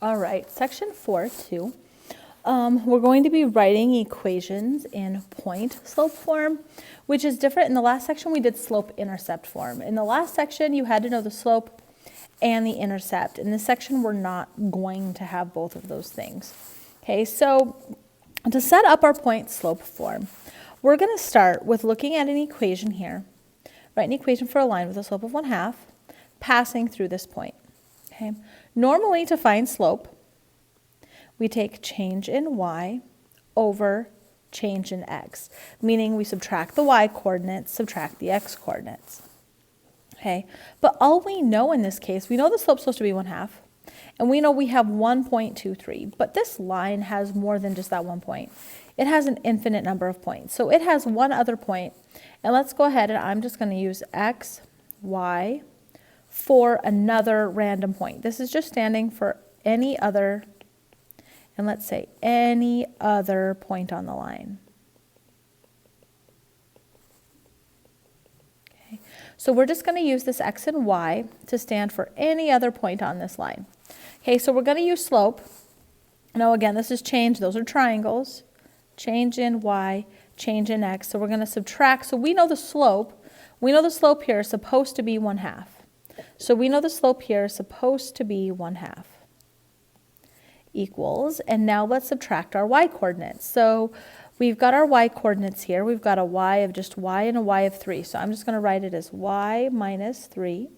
All right, section 4.2. We're going to be writing equations in point-slope form, which is different. In the last section, we did slope-intercept form. In the last section, you had to know the slope and the intercept. In this section, we're not going to have both of those things. Okay, so to set up our point-slope form, we're going to start with looking at an equation here. Write an equation for a line with a slope of 1/2 passing through this point. Okay. Normally, to find slope, we take change in y over change in x, meaning we subtract the y coordinates, subtract the x coordinates. Okay, but all we know in this case, we know the slope's supposed to be 1/2, and we know we have 1.23, but this line has more than just that one point. It has an infinite number of points, so it has one other point, and let's go ahead and I'm just going to use x, y, for another random point. This is just standing for any other, and let's say any other point on the line. Okay, so we're just going to use this x and y to stand for any other point on this line. Okay, so we're going to use slope. Now again, this is change, those are triangles. Change in y, change in x, so we're going to subtract. So we know the slope. We know the slope here is supposed to be 1/2. So we know the slope here is supposed to be 1/2 equals, and now let's subtract our y coordinates. So we've got our y coordinates here. We've got a y of just y and a y of 3. So I'm just going to write it as y minus 3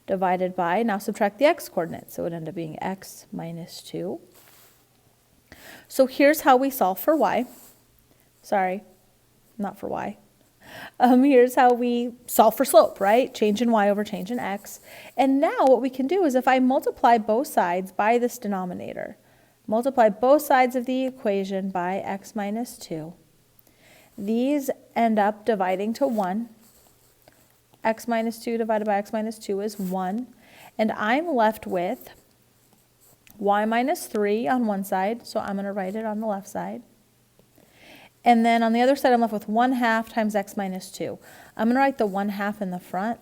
divided by, now subtract the x coordinates. So it would end up being x minus 2. So here's how we solve for y. Sorry, not for y. Here's how we solve for slope, right? Change in y over change in x. And now what we can do is if I multiply both sides by this denominator, multiply both sides of the equation by x minus 2, these end up dividing to 1. X minus 2 divided by x minus 2 is 1. And I'm left with y minus 3 on one side, so I'm going to write it on the left side. And then on the other side, I'm left with 1/2 times x minus 2. I'm going to write the 1/2 in the front,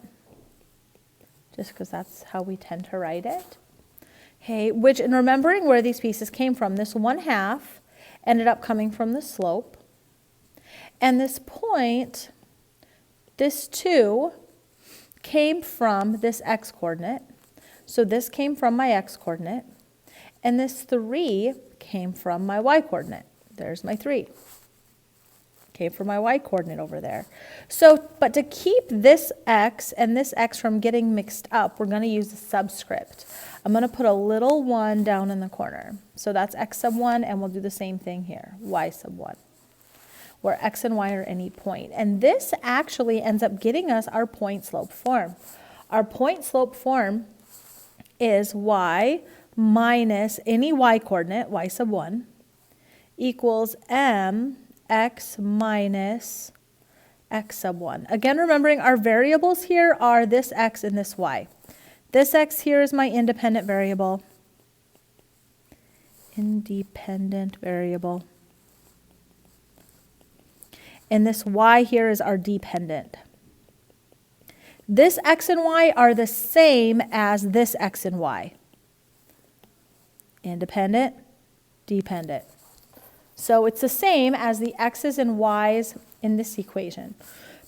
just because that's how we tend to write it. Okay, which, in remembering where these pieces came from, this 1/2 ended up coming from the slope. And this point, this 2, came from this x coordinate. So this came from my x coordinate. And this 3 came from my y coordinate. There's my 3. Came from my y coordinate over there. So, but to keep this x and this x from getting mixed up, we're going to use the subscript. I'm going to put a little 1 down in the corner. So that's x sub 1, and we'll do the same thing here, y sub 1, where x and y are any point. And this actually ends up getting us our point-slope form. Our point-slope form is y minus any y coordinate, y sub 1, equals m x minus x sub 1. Again, remembering our variables here are this x and this y. This x here is my independent variable. Independent variable. And this y here is our dependent. This x and y are the same as this x and y. Independent, dependent. So it's the same as the x's and y's in this equation.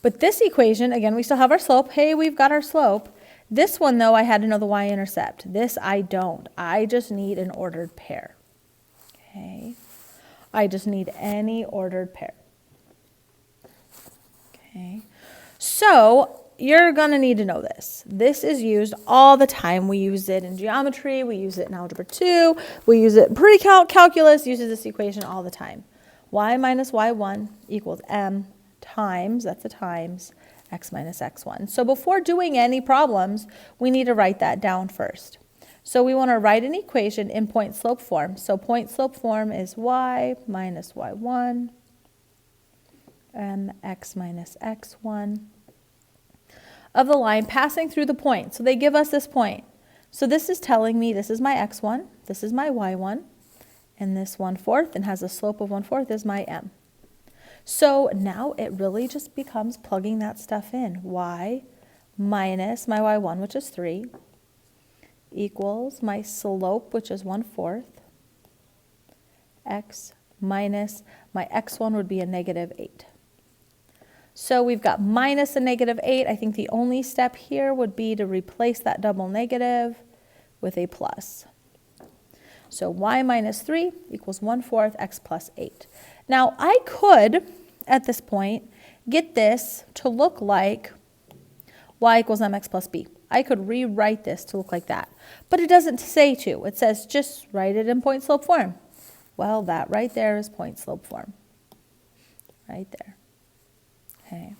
But this equation, again, we still have our slope. Hey, we've got our slope. This one, though, I had to know the y-intercept. This I don't. I just need an ordered pair. Okay. I just need any ordered pair. Okay. So you're going to need to know this. This is used all the time. We use it in geometry. We use it in Algebra 2. We use it in pre-calculus. Uses this equation all the time. Y minus y1 equals m times, that's a times, x minus x1. So before doing any problems, we need to write that down first. So we want to write an equation in point-slope form. So point-slope form is y minus y1, x minus x1. Of the line passing through the point. So they give us this point. So this is telling me this is my x1, this is my y1, and this 1/4 and has a slope of 1/4 is my m. So now it really just becomes plugging that stuff in. Y minus my y1, which is 3, equals my slope, which is 1/4, x minus my x1 would be a -8. So we've got minus a -8. I think the only step here would be to replace that double negative with a plus. So y minus 3 equals 1/4 x plus 8. Now I could, at this point, get this to look like y equals mx plus b. I could rewrite this to look like that. But it doesn't say to. It says just write it in point slope form. Well, that right there is point slope form. Right there. Okay.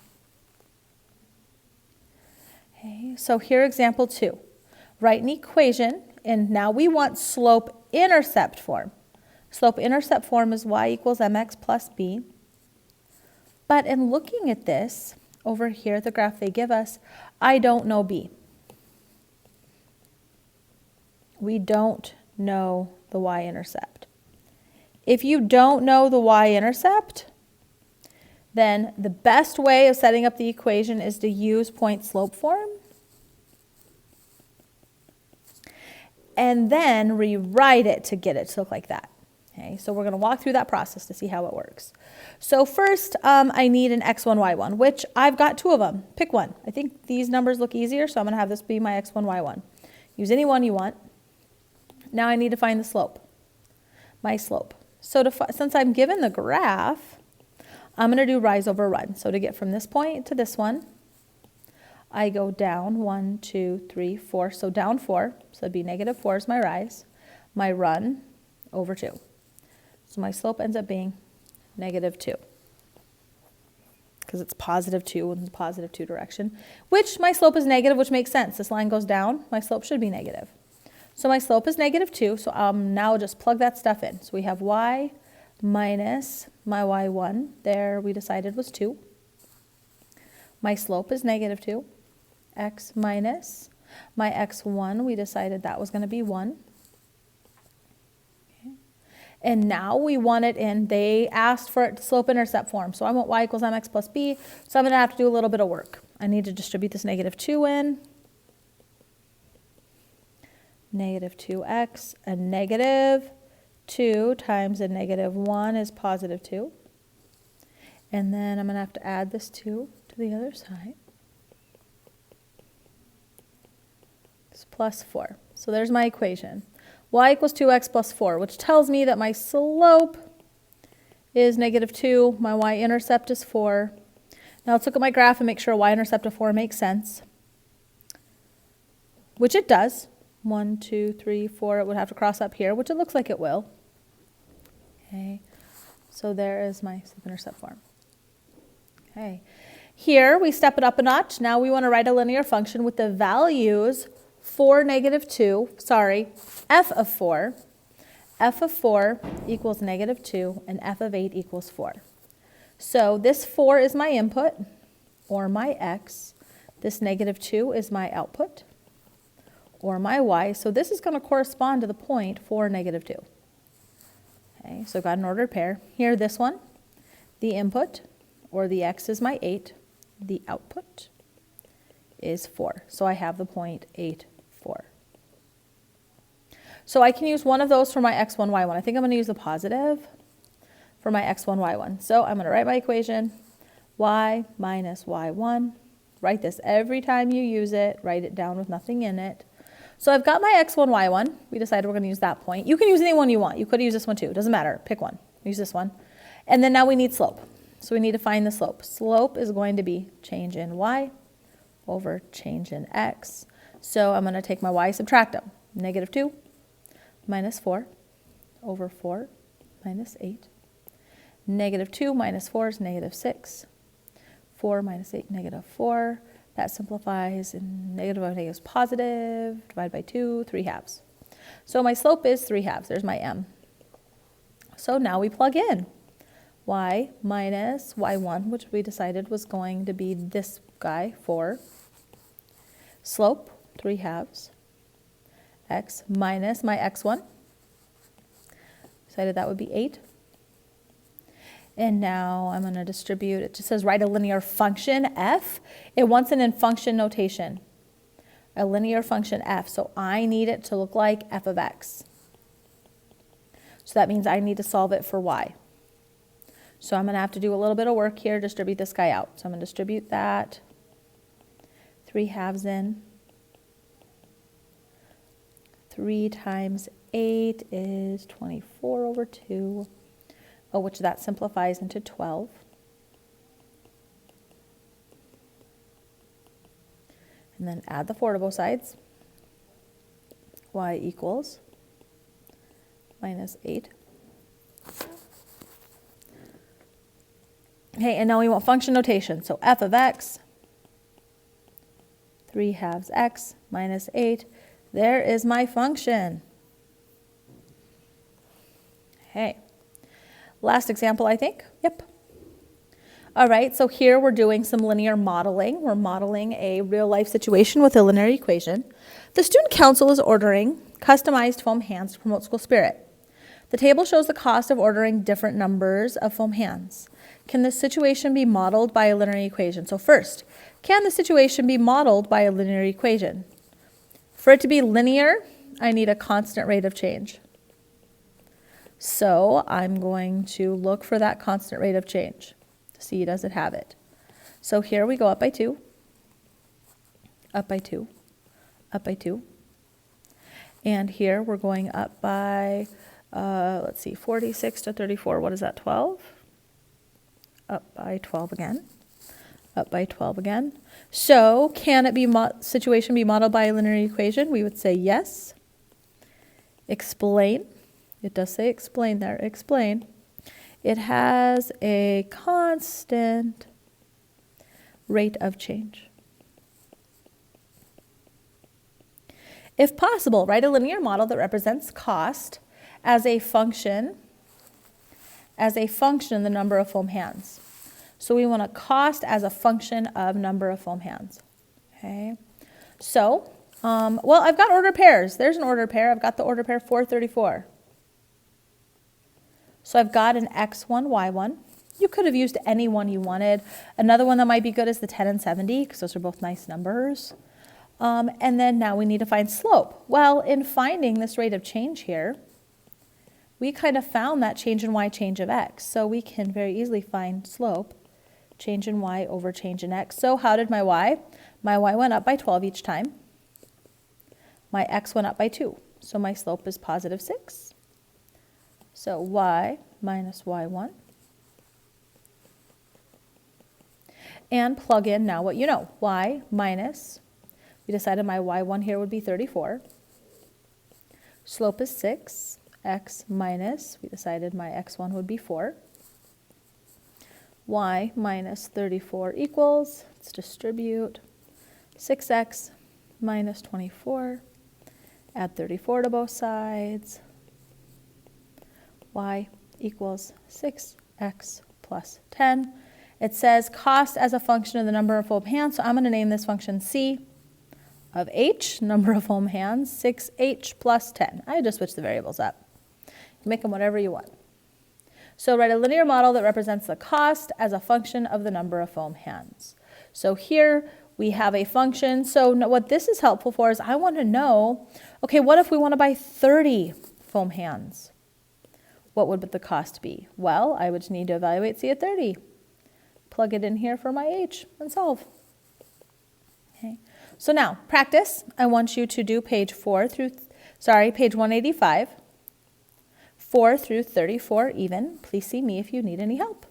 Okay, so here example 2. Write an equation, and now we want slope-intercept form. Slope-intercept form is y equals mx plus b. But in looking at this, over here, the graph they give us, I don't know b. We don't know the y-intercept. If you don't know the y-intercept, then the best way of setting up the equation is to use point slope form and then rewrite it to get it to look like that. Okay, so we're going to walk through that process to see how it works. So first, I need an x1, y1, which I've got 2 of them. Pick one. I think these numbers look easier, so I'm going to have this be my x1, y1. Use any one you want. Now I need to find the slope, my slope. So since I'm given the graph, I'm going to do rise over run. So to get from this point to this one, I go down 1, 2, 3, 4. So down 4. So it'd be -4 is my rise. My run over 2. So my slope ends up being -2. Because it's +2 in the +2 direction. Which my slope is negative, which makes sense. This line goes down. My slope should be negative. So my slope is -2. So now just plug that stuff in. So we have y minus my y1, there we decided was 2. My slope is -2. X minus my x1, we decided that was going to be 1. Okay. And now we want it in, they asked for it to slope-intercept form. So I want y equals mx plus b, so I'm going to have to do a little bit of work. I need to distribute this -2 in. -2x, a -2 times a -1 is +2. And then I'm going to have to add this 2 to the other side. It's +4. So there's my equation. Y equals 2x plus 4, which tells me that my slope is -2. My y-intercept is 4. Now let's look at my graph and make sure y-intercept of 4 makes sense. Which it does. 1, 2, 3, 4. It would have to cross up here, which it looks like it will. Okay. So there is my slope-intercept form. Okay. Here we step it up a notch. Now we want to write a linear function with the values for -2. Sorry, f of 4. F of 4 equals -2 and f of 8 equals 4. So this 4 is my input, or my x. This -2 is my output, or my y. So this is going to correspond to the point for -2. Okay, so I've got an ordered pair. Here, this one, the input, or the x is my 8. The output is 4. So I have the point 8, 4. So I can use one of those for my x1, y1. I think I'm going to use the positive for my x1, y1. So I'm going to write my equation, y minus y1. Write this every time you use it. Write it down with nothing in it. So I've got my x1, y1. We decided we're going to use that point. You can use any one you want. You could use this one too. It doesn't matter. Pick one. Use this one. And then now we need slope. So we need to find the slope. Slope is going to be change in y over change in x. So I'm going to take my y, subtract them. -2 minus 4 over 4 minus 8. -2 minus 4 is -6. 4 minus 8, -4. That simplifies, and negative over negative is positive. Divide by 2, 3/2. So my slope is 3/2. There's my m. So now we plug in y minus y1, which we decided was going to be this guy, 4. Slope, 3/2. X minus my x1. Decided that would be 8. And now I'm going to distribute. It just says write a linear function, f. It wants it in function notation. a linear function f. So I need it to look like f of x. So that means I need to solve it for y. So I'm going to have to do a little bit of work here, distribute this guy out. So I'm going to distribute that 3/2 in. 3 times 8 is 24 over 2, which that simplifies into 12. And then add the 4 to both sides. Y equals minus 8. Okay, and now we want function notation. So f of x, 3/2 x minus 8. There is my function. Okay. Last example, I think. Yep. All right, so here we're doing some linear modeling. We're modeling a real-life situation with a linear equation. The student council is ordering customized foam hands to promote school spirit. The table shows the cost of ordering different numbers of foam hands. Can this situation be modeled by a linear equation? So first, can the situation be modeled by a linear equation? For it to be linear, I need a constant rate of change. So I'm going to look for that constant rate of change to see does it have it. So here we go up by 2, up by 2, up by 2. And here we're going up by, let's see, 46 to 34. What is that, 12? Up by 12 again. Up by 12 again. So can it be situation be modeled by a linear equation? We would say yes. Explain. It does say explain there. Explain. It has a constant rate of change. If possible, write a linear model that represents cost as a function in the number of foam hands. So we want a cost as a function of number of foam hands. Okay. So, well, I've got ordered pairs. There's an ordered pair. I've got the ordered pair 434. So I've got an x1, y1. You could have used any one you wanted. Another one that might be good is the 10 and 70, because those are both nice numbers. And then now we need to find slope. Well, in finding this rate of change here, we kind of found that change in y, change of x. So we can very easily find slope, change in y over change in x. So how did my y? My y went up by 12 each time. My x went up by 2. So my slope is positive 6. So y minus y1. And plug in now what you know. Y minus, we decided my y1 here would be 34. Slope is 6. X minus, we decided my x1 would be 4. Y minus 34 equals, let's distribute 6x minus 24. Add 34 to both sides. Y equals 6x plus 10. It says cost as a function of the number of foam hands, so I'm going to name this function C of h, number of foam hands, 6h plus 10. I just switched the variables up. You make them whatever you want. So write a linear model that represents the cost as a function of the number of foam hands. So here we have a function. So what this is helpful for is I want to know, okay, what if we want to buy 30 foam hands? What would the cost be? Well, I would need to evaluate C at 30. Plug it in here for my h and solve. Okay. So now, practice. I want you to do page 185, 4 through 34 even. Please see me if you need any help.